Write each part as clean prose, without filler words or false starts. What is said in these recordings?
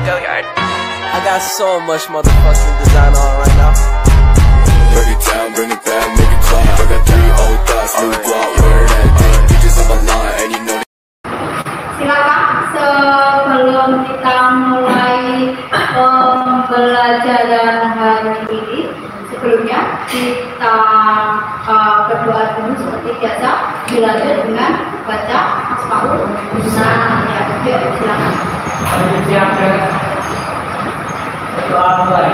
I got so much motherfucking design on right now. Break it down, bring it back, make it clap. I got 3 old thoughts, new guap, where that thing. Bitches on my line, and you know. Silakan sebelum kita mulai pembelajaran hari ini, sebelumnya kita berdoa dulu seperti biasa, dilanjut dengan baca Asmaul Husna. Ya, silakan. Doa mulai.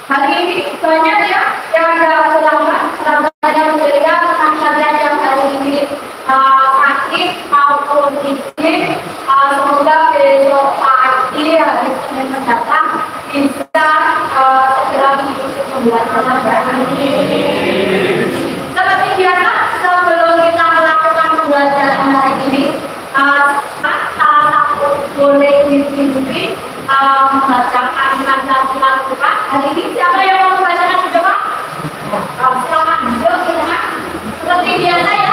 Hari ini banyak ya yang ada selamat yang mulia tentang kalian yang hari ini sakit maupun izin. Semoga besok pagi hari Senin mendatang bisa segera mengikuti pembelajaran hari ini. Seperti biasa, sebelum kita melakukan pembelajaran hari ini, salah satu boleh dipimpin membacakan Pancasila Quran. Hari ini siapa yang mau membacakan coba? Silakan, yuk silakan. Seperti biasa ya.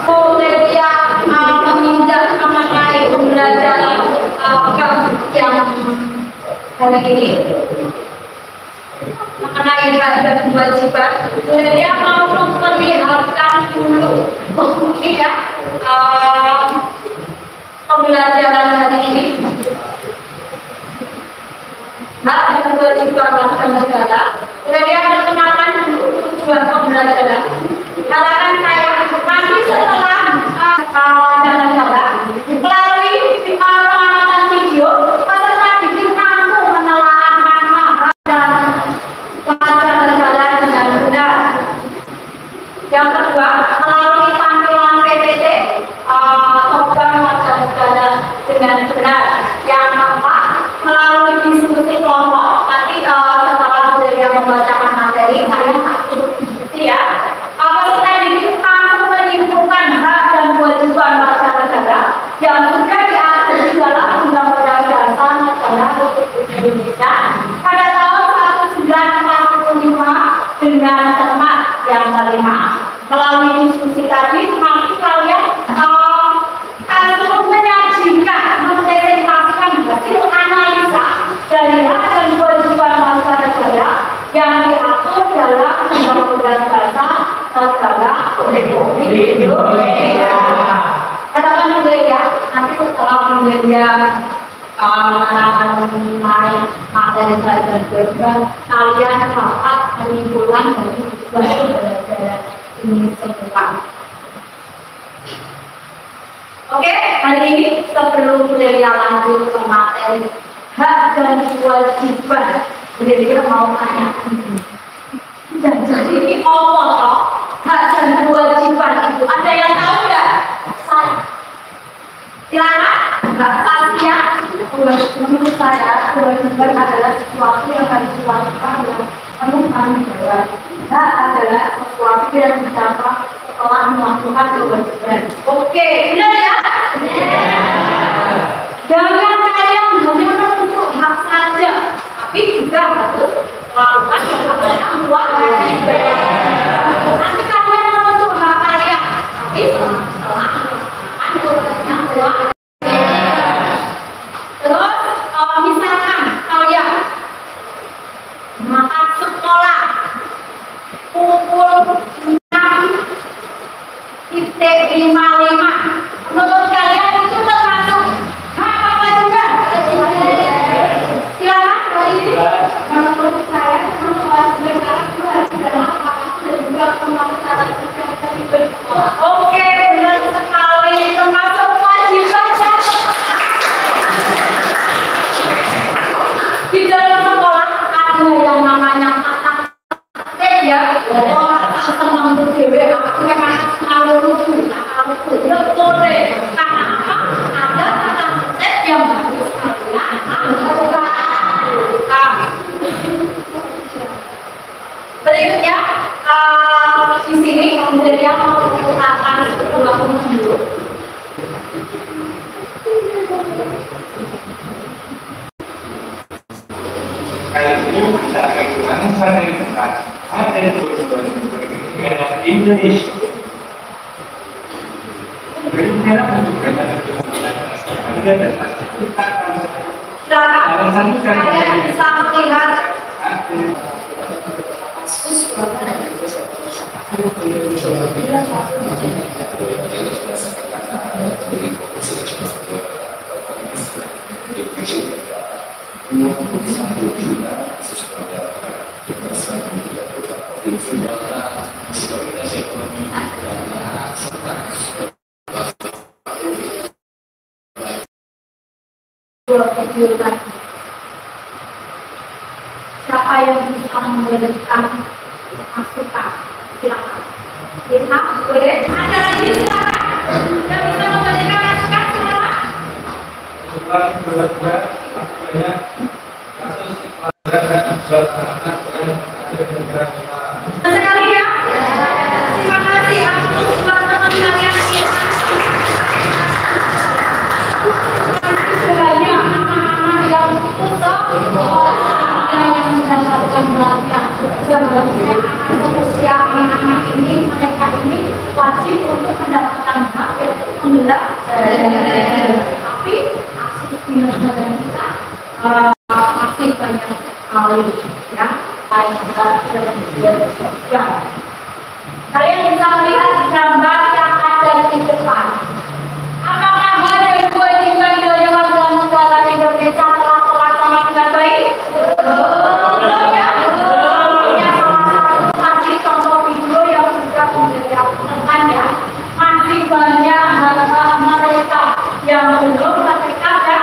Boleh dia meminjam mengenai pembelajaran yang hari ini mengenai hak dan kewajiban. Dia mau memperlihatkan dulu bukti ya pembelajaran hari ini. Hak dan kewajiban warga negara. Dia memperkenalkan dulu tujuan pembelajaran. Katakan saya nanti setelah warga negara melalui pengamatan video peserta didik mampu menelaah makna dan warga negara dengan benar. Yang kedua, melalui tampilan PPT program warga negara dengan benar. Yang keempat, melalui diskusi kelompok. Nanti setelah beliau membacakan materi, saya akan diskusi ya. Peserta didik mampu menyimpulkan hak dan kewajiban warga negara yang sudah diatur di dalam Undang-Undang Dasar Negara Republik Indonesia pada tahun 1945 dengan cermat yang kelima. Melalui diskusi tadi, nanti kalian akan menyajikan, mempresentasikan hasil analisa dari hak dan kewajiban warga negara yang diatur dalam Undang-Undang Dasar Negara Republik Indonesia. Katakan ya, nanti setelah menjadi mengenai materi dan kewajiban, kalian dapat menyimpulkan dari pembelajaran ini semua. Oke, hari ini sebelum beliau lanjut ke materi hak dan kewajiban, beliau mau tanya dan jadi ini apa hak dan kewajiban itu? Ada yang tahu nggak? Saya. Silakan, Mbak Tasya. Menurut saya, kewajiban adalah sesuatu yang harus dilakukan dengan penuh tanggung jawab. Hak adalah sesuatu yang dicapai setelah melakukan Tuhan kebenaran. Oke, benar ya? Jangan kalian hanya menuntut hak saja, tapi juga harus melakukan yang luar biasa. Nanti kalian menuntut hak kalian, tapi yang luar. Terus misalkan kalian makan sekolah pukul 6.55, menurut kalian itu termasuk hak apa juga? Silakan kalau ini menurut saya oke, benar sekali, termasuk kewajiban di dalam sekolah ada yang namanya ya, senang berdiri, aku memang kalau lucu, boleh. Karena apa? Ada kata yang bagus, berikutnya di sini kemudian menggunakan dua dulu. Indonesia. Kalian bisa melihat siapa yang bisa memberikan masukan? Silakan. Lihat, boleh. Ada lagi silakan. Yang bisa memberikan masukan silakan. Sekali ya. Terima kasih atas teman-teman kalian. Banyak anak-anak yang susah yang mendapatkan pelatihan. Sebenarnya anak-anak ini, mereka ini wajib untuk mendapatkan hak untuk menggelar. Tapi aksi negara kita masih banyak sekali ya. Kalian bisa melihat gambar yang ada di depan. Apakah ada kewajiban dari warga negara Indonesia telah terlaksana dengan baik? Belum ya? Punya salah satu contoh video yang sudah memperlihatkan ya. Masih banyak mereka yang belum ketika ya.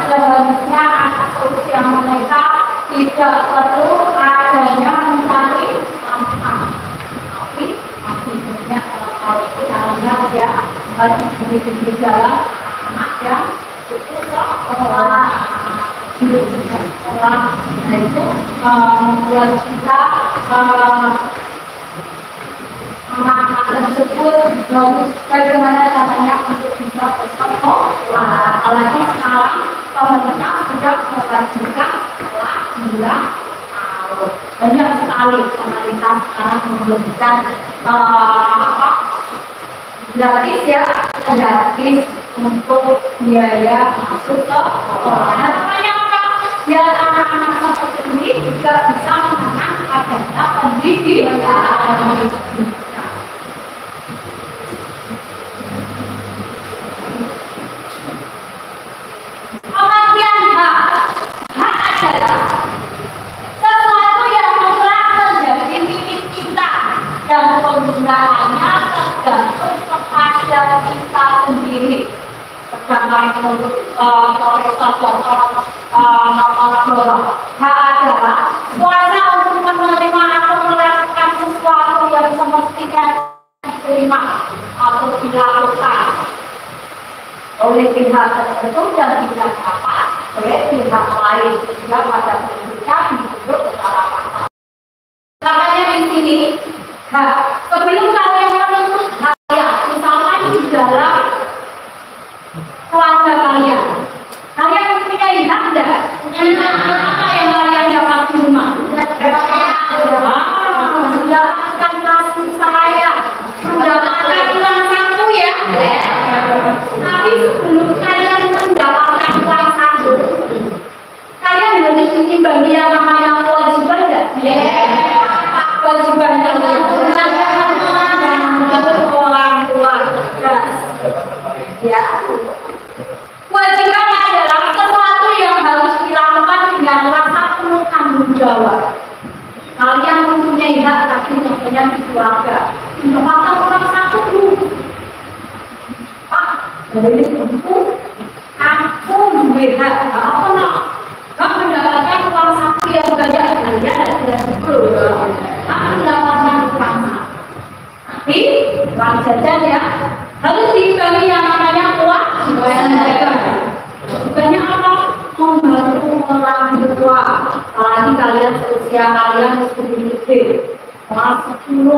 Sebenarnya anak usia mereka tidak perlu adanya mencari manfaat. Tapi masih banyak caranya ya. Di jalan anak yang sekolah nah itu membuat kita anak-anak tersebut bagaimana caranya untuk bisa bersekolah. Apalagi sekarang pemerintah sudah memperhatikan sekolah 9 tahun. Banyak sekali pemerintah sekarang memberikan gratis ya, gratis untuk biaya masuk ke sekolah. Namanya apa? Biar anak-anak seperti ini juga bisa mengenal agenda pendidikan. Pengertian hak adalah sesuatu yang mutlak menjadi milik kita dan penggunaannya tergantung kepada kita sendiri. Sedangkan menurut Profesor Dr. hak adalah kuasa untuk menerima atau melakukan sesuatu yang semestinya diterima atau dilakukan oleh pihak tertentu dan tidak dapat oleh pihak lain sehingga pada prinsipnya disebut secara pasal. Makanya di sini, sebelum kalian apa yang kalian dapat di rumah? Mendapatkan kasih saya, mendapatkan uang saku ya. Tapi sebelum kalian mendapatkan uang saku, kalian harus mengimbangi yang namanya kewajiban nggak? Kewajiban yang orang tua. Ya. Kewajiban adalah sesuatu yang harus dilakukan dengan rasa penuh tanggung jawab. Kalian mempunyai hak tapi mempunyai keluarga. Mendapatkan uang saku dulu. Pak, dari itu aku membeda apa nak? Kamu mendapatkan uang saku yang banyak kalian tidak betul. Aku mendapatkan uang saku. Tapi uang jajan ya harus diimbangi yang namanya kewajiban. Banyak apa? Membantu orang tua. Apalagi kalian seusia kalian sedikit kelas 10.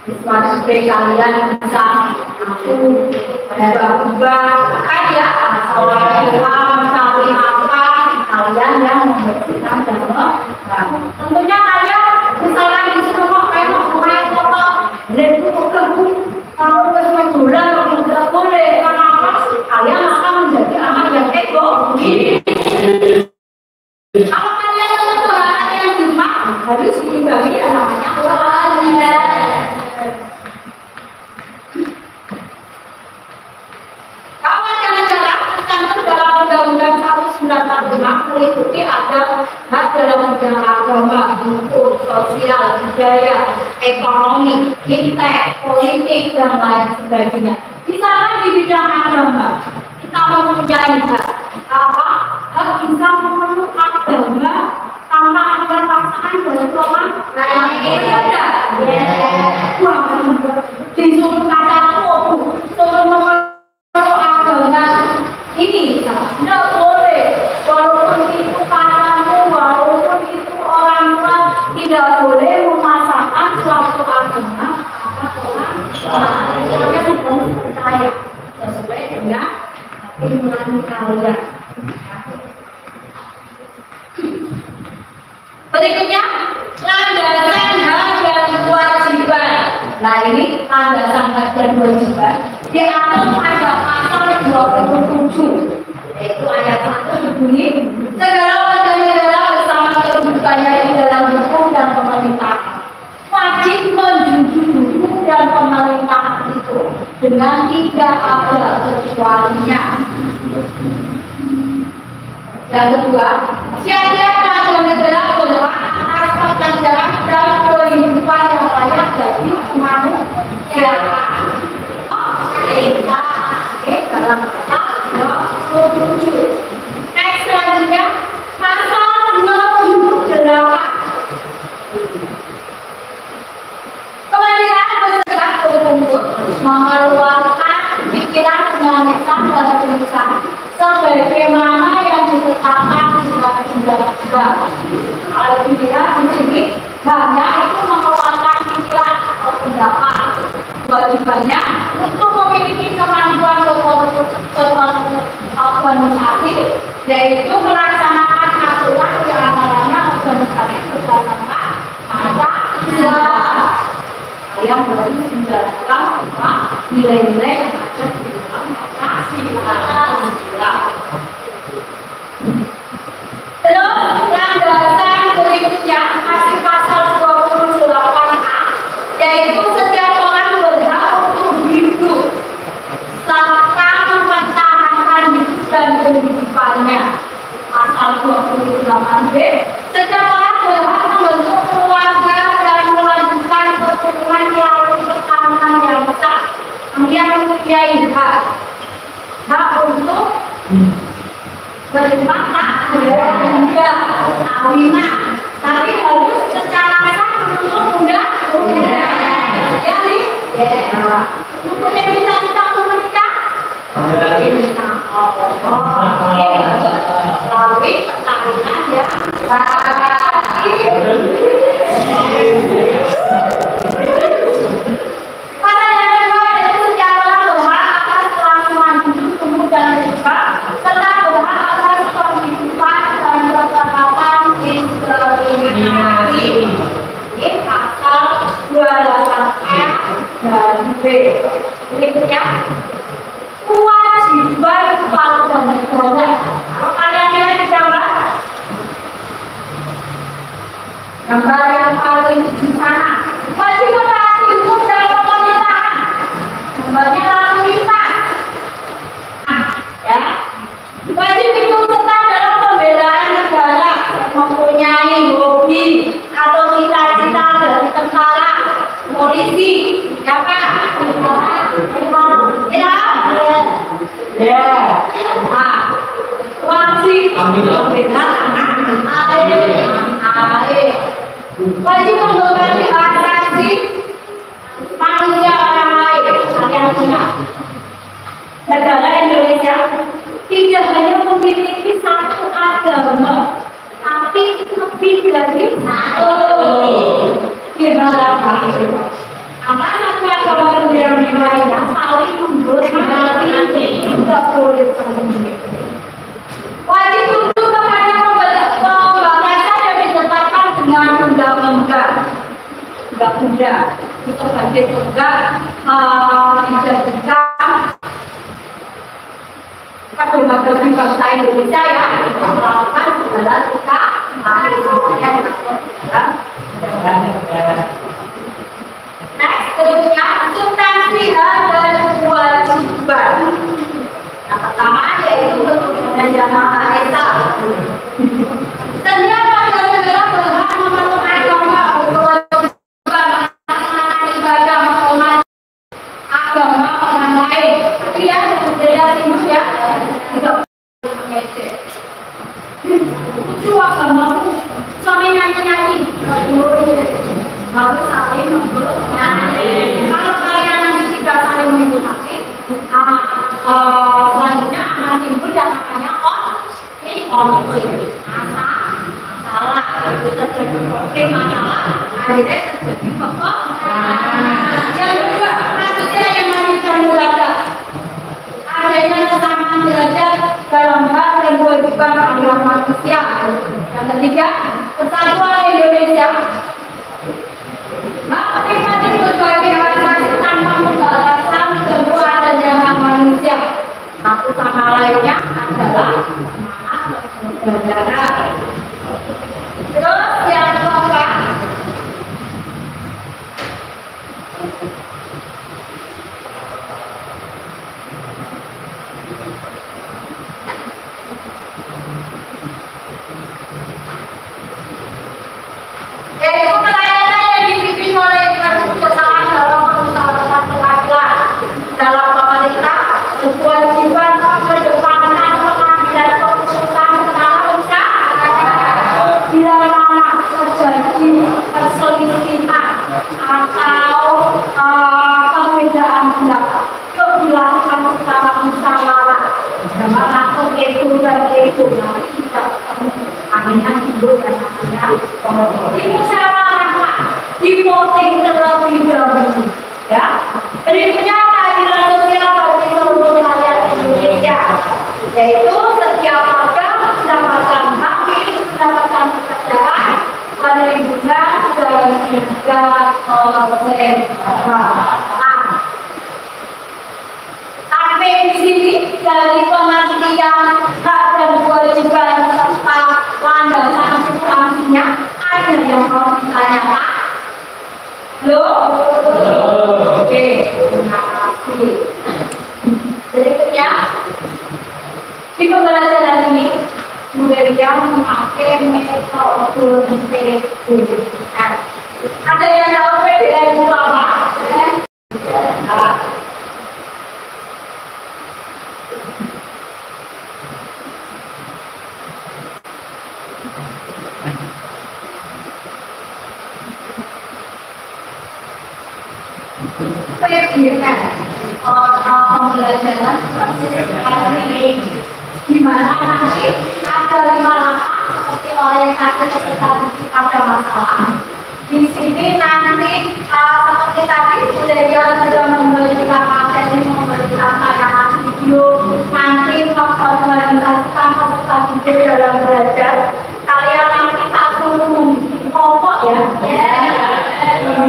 Siswa kalian bisa aku berubah kan ya orang tua mencari apa kalian yang membersihkan dan tentunya kalian misalnya di rumah kayak mulai kotor dan kebu kalau berjualan tidak boleh kenapa kalian akan menjadi anak yang egois. Kalau kalian mengeluarkan yang cuma harus diimbangi yang namanya kewajiban. Kalau cara-cara tercantum dalam Undang-Undang 1945 meliputi ada hak dalam bidang agama, hukum, sosial, budaya, ekonomi, intelek, politik dan lain sebagainya. Misalnya di bidang agama, kita mempunyai hak apa? Hak bisa memeluk agama tanpa ada paksaan dari orang lain. Disuruh kataku, suruh memeluk agama ini tidak boleh. Walaupun itu katamu, walaupun itu orang tua, tidak boleh memasangkan suatu agama apa orang lain percaya sesuai dengan iman kalian. Berikutnya, landasan hak dan kewajiban. Nah ini landasan hak dan kewajiban diatur pada pasal 27, yaitu ayat 1 berbunyi, segala warga negara bersama kedudukannya di dalam hukum dan pemerintahan wajib menjunjung hukum dan pemerintahan itu dengan tidak ada kecualinya. Yang kedua, setiap warga negara berhak atas pekerjaan dan kehidupan yang layak bagi manusia. Dalam pasal 27. Next selanjutnya pasal 28. Kemudian berserah berkumpul mengeluarkan pikiran penganesan dan tulisan sebagaimana yang ditetapkan di dalam undang-undang. Kalau pikiran di sini hanya itu mengeluarkan pikiran atau pendapat. Kewajibannya untuk memiliki kemampuan organisasi, yaitu melaksanakan aturan di antaranya organisasi berdasarkan Pancasila. Yang berarti menjalankan nilai-nilai yang ada di dalam Pancasila. Terus landasan berikutnya masih pasal 28A, yaitu setiap orang berhak untuk hidup serta mempertahankan hidup dan kehidupannya. Pasal 28B, setiap orang berhak membentuk keluarga dan melanjutkan keturunan melalui perkawinan yang sah. Kemudian mempunyai hak untuk bermata benda kawinan, tapi harus secara sah untuk jadi mempunyai cita-cita menikah melalui perkawinan ya. Pada yang kedua yaitu setiap orang berhak atas kelangsungan hidup, tumbuh dan berkembang serta berhak atas kehidupan 28F dan B. Berikutnya, kewajiban pada negara. Kalian lihat di gambar. Gambar yang paling di sana. Kewajiban taat hukum dalam pemerintahan. Gambarnya lalu lintas. Ya. Wajib ikut serta dalam pembelaan negara, mempunyai hobi atau cita-cita dari tentara, polisi, siapa? Ya, wajib wajib menghormati hak asasi manusia orang lain. Kalian punya negara Indonesia tidak hanya memiliki satu agama, tapi lebih dari satu. Gimana Pak? Apa satu agama yang lainnya saling menghormati, tidak boleh saling. Wajib tunduk kepada pembatasan yang ditetapkan dengan undang-undang. Undang-undang itu sebagai juga dijadikan kebebasan bangsa Indonesia ya, melakukan segala kita hari semuanya dilakukan. Next, selanjutnya substansi hak dan kewajiban. Yang pertama yaitu dan jamaah Esa. Setiap warga negara berhak memeluk agama kewajiban ibadah menghormati agama orang lain. Dia berbeda ya. Itu agama suami nyanyi harus saling menghormati. Kalau kalian nanti tidak saling menghormati, selanjutnya akan timbul yang namanya konflik, masalah, itu terjadi konflik masalah, akhirnya terjadi peperangan. Yang kedua, manusia yang menjadi derajat, adanya kesamaan derajat dalam hak dan kewajiban antar manusia. Yang ketiga, kesatuan Indonesia. Hak pribadi sebagai hak asasi tanpa pembatasan semua adanya manusia. Satu sama lainnya adalah negara. Terus yang keempat, yaitu pelayanan yang dipimpin oleh perusahaan dalam perusahaan pengadilan dalam pemerintah, kewajiban kedepankan pengadilan keputusan usaha bila mana terjadi perselisihan atau perbedaan pendapat itu dilakukan secara musyawarah. Mana itu dan itu tidak akhirnya timbul dan akhirnya dimusyawarahkan, divoting terlebih dahulu. Ya, berikutnya keadilan sosial bagi seluruh rakyat Indonesia, yaitu setiap warga mendapatkan hak pilih, mendapatkan pekerjaan, perlindungan dan juga kesehatan. Sampai di sini dari pengertian hak dan kewajiban serta landasan substansinya, ada yang mau ditanyakan? Belum? Oke, terima kasih. Berikutnya, di pembelajaran ini, Muriam memakai metode PDN. Ada yang tahu PDN itu apa? PDN pembelajaran hari ini, di mana nanti ada 5 langkah seperti orientasi kesertaan pada masalah. Di sini nanti seperti tadi sudah memberikan materi, memberikan tayangan video, nanti memvisualisasikan peserta video dalam belajar. Kalian nanti satu kelompok ya,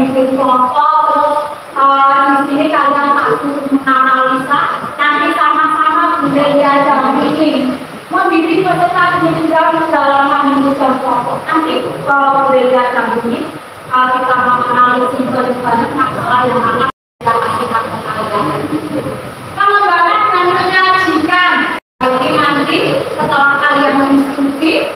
memimpin kelompok, terus di sini kalian harus menganalisa, nanti sama-sama belajar membimbing peserta pendidikan dalam menentukan kelompok. Nanti kalau belajar ini kita menganalisis banyak masalah yang akan kita ketahui. Pengembangan dan menyajikan. Jadi nanti setelah kalian mengikuti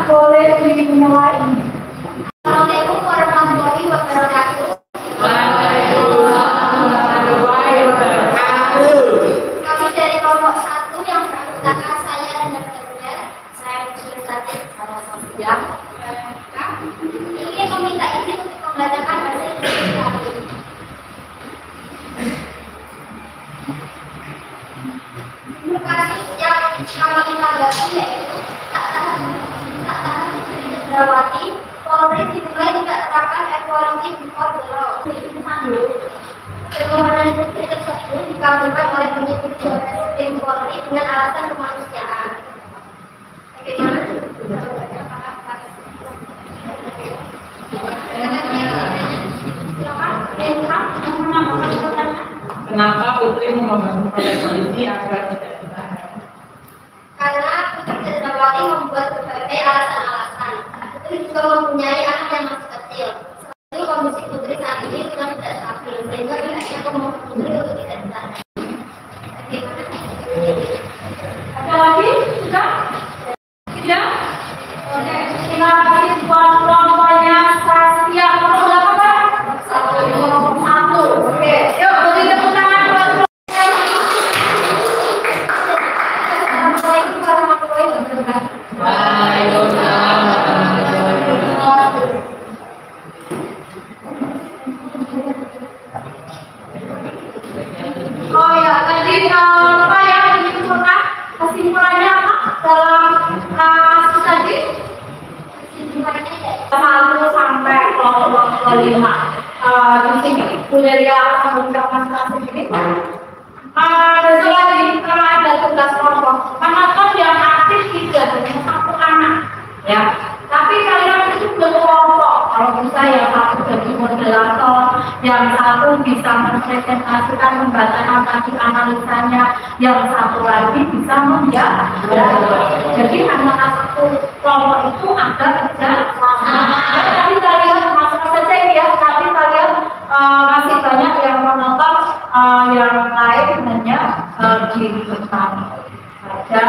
boleh dimulai. Assalamualaikum warahmatullahi wabarakatuh. Kami dari kelompok 1 yang beranggotakan saya dan rekan-rekannya, saya Muslim Satin sama Sofia. Ingin meminta izin untuk membacakan bahasa Indonesia. Lokasi yang kami tanggapi yaitu tak tahan Indrawati, Polri dinilai tidak terapkan equality before the law. Permohonan bukti tersebut dikabulkan oleh penyidik Tim Polri dengan alasan kemanusiaan. Kenapa Putri memohon kepada polisi agar tidak ditahan? Karena Putri Cendrawati membuat berbagai alasan-alasan. Putri juga mempunyai anak yang masih kecil. Seperti kondisi Putri saat ini sudah tidak stabil, sehingga pihaknya memohon Putri untuk tidak ditahan. Ada lagi? Sudah? Tidak? Oke, terima kasih buat kelompoknya Saskia. Kelompok berapa, Pak? Kelompok 1. Oke, yuk beri tepuk tangan buat Assalamualaikum warahmatullahi wabarakatuh. Oh ya, tadi apa ya disimpulkan? Kesimpulannya apa dalam kasus tadi? Kesimpulannya 1 sampai kelompok 5. Di sini Bu Delia akan memberikan kasus ini. Besok lagi karena ada tugas kelompok. Penonton yang aktif tidak hanya 1 anak, ya. Tapi kalian itu berkelompok. Kalau bisa ya 1 jadi moderator, yang 1 bisa mempresentasikan pembacaan tadi analisanya, yang 1 lagi bisa menjawab. Jadi hanya 1 kelompok itu ada kerja sama. Tapi kalian masuk saja ya. Tapi kalian masih banyak yang menonton, yang lain hanya di depan saja.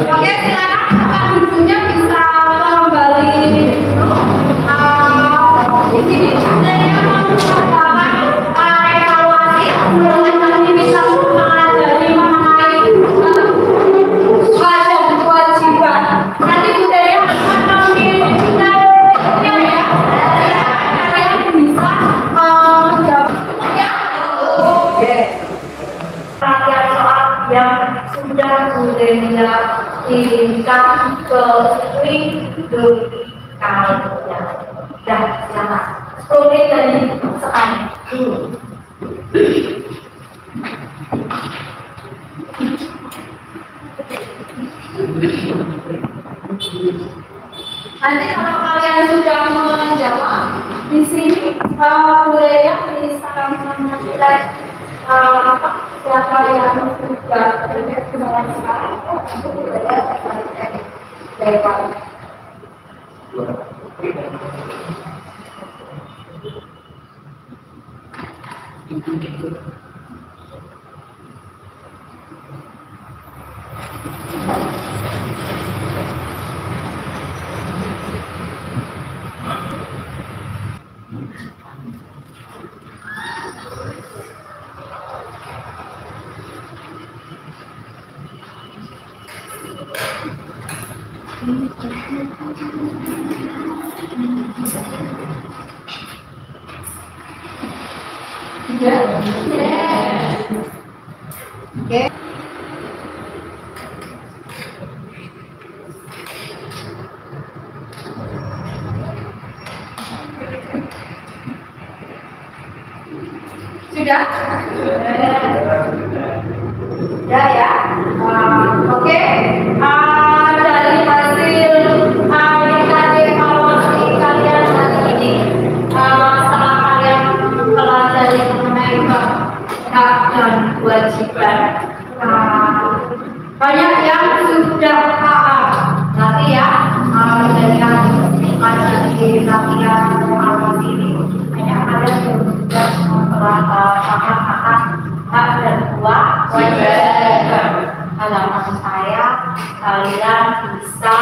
Oke, silakan Bapak Ibunya bisa kembali di sini. Saya mau mencoba evaluasi kami bisa mempelajari mengenai hak dan kewajiban. Nanti budaya akan kita ya, kalian bisa menjawab. Oke. Perhatian soal yang sudah budaya tingkat ke minggu kalian. Dan silakan 10 menit dari sekarang dulu. Nanti kalau kalian sudah menjawab di sini budaya bisa menilai siapa yang sudah berkenan sekarang untuk budaya dari kalian. Oke. Sudah? Sudah ya? Oke. Dari hasil evaluasi kalian hari ini, setelah kalian mempelajari mengenai hak dan kewajiban, banyak yang sudah paham. Nanti ya, dari latihan evaluasi ini, banyak kalian yang sudah paham akan hak dan kewajiban. Harapan saya kalian bisa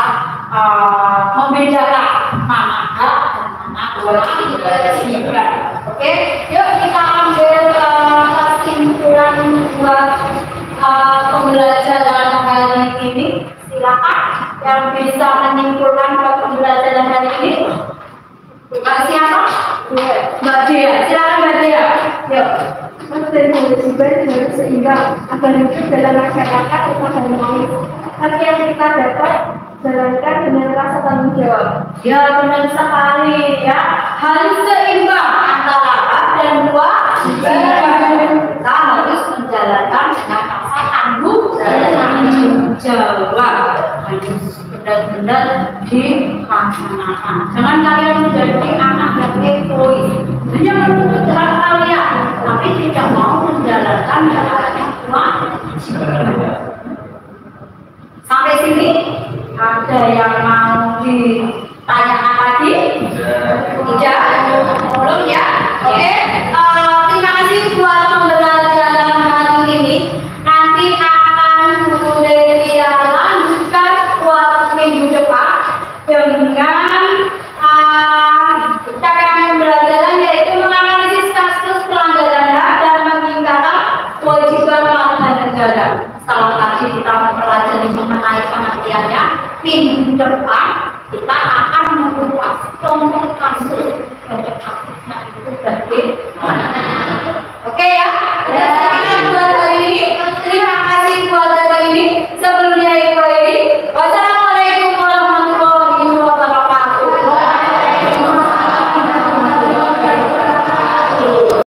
membedakan mana hak dan mana kewajiban. Oke, yuk kita ambil kesimpulan buat pembelajaran hari ini. Silakan yang bisa menyimpulkan buat pembelajaran hari ini. Siapa? Mbak Dia. Silakan Mbak Dia. Yuk. Dan kewajiban sehingga agar hidup dalam masyarakat tetap harmonis. Hak yang kita dapat jalankan dengan rasa tanggung jawab. Ya benar sekali ya, harus seimbang antara hak dan kewajiban. Kita harus menjalankan dengan rasa tanggung jawab. Harus benar-benar dilaksanakan. Jangan kalian menjadi anak yang egois, hanya menuntut hak kalian, tapi tidak mau menjalankan hak yang kewajiban. Sampai sini ada yang mau ditanyakan lagi? Tidak? Belum ya? Oke. Terima kasih buat pembelajaran hari ini. Nanti akan Budelia lanjutkan buat minggu depan dengan capaian pembelajaran yaitu menganalisis kasus pelanggaran hak dan meningkatkan kewajiban warga negara. Setelah tadi kita mempelajari mengenai pengertiannya, minggu depan